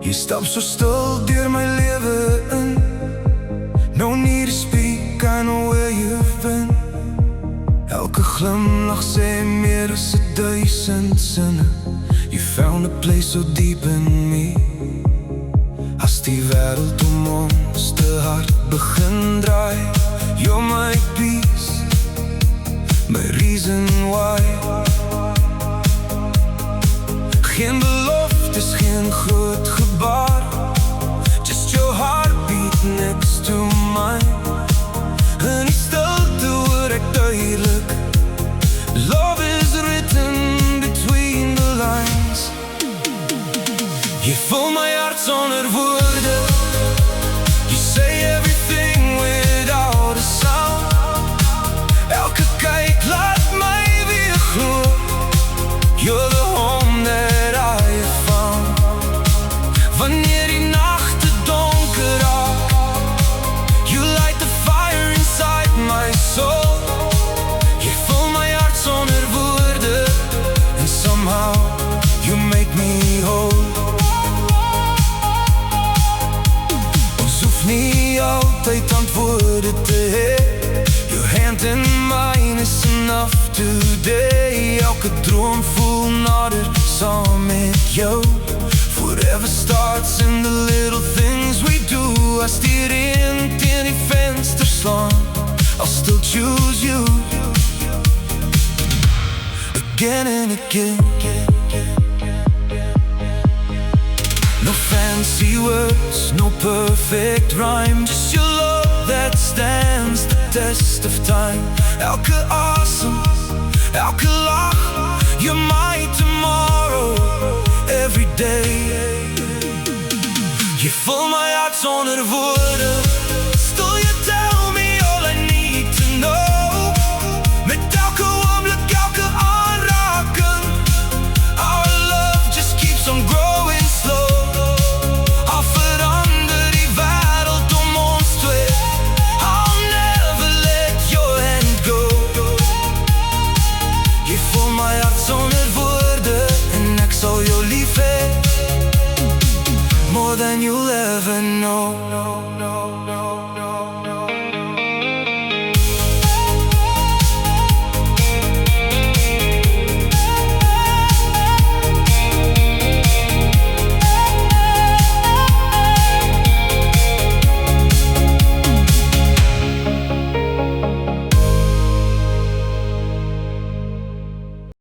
Jy stap so stil deur my lewe in. No need to speak, I know where you've been. Elke glimlach sê meer as 1000 sinne. You found a place so deep in me. As die wêreld om ons te hard begin draai, you're my peace, my reason why. Geen beloftes, geen groot gebaar, just your heartbeat next to mine. In die stilte hoor ek duidelik, love is written between the lines. Jy vul my hart sonder woorde. You say everything without a sound. Elke kyk laat my weer glo. You're the home that I have found. Wanneer die nagte donker raak, you light the fire inside my soul. Jy vul my hart sonder woorde, and somehow you make me whole. Ons hoef nie altyd antwoorde te hê. Your hand in mine is enough today. Elke droom voel nader saam met jou. Forever starts in the little things we do. As die reën teen die venster slaan, I'll still choose you again and again. No fancy words, no perfect rhyme, just your love that stands the test of time. Elke asem, elke lach, you're my tomorrow, every day. Jy vul my hart sonder woorde. Still you tell me all I need to know. Met elke oomblik, elke aanraking, our love just keeps on growing slow. Al verander die wêreld om ons twee, I'll never let your hand go. Jy vul my hart sonder woorde, en ek sal jou lief hê, more than you'll ever know.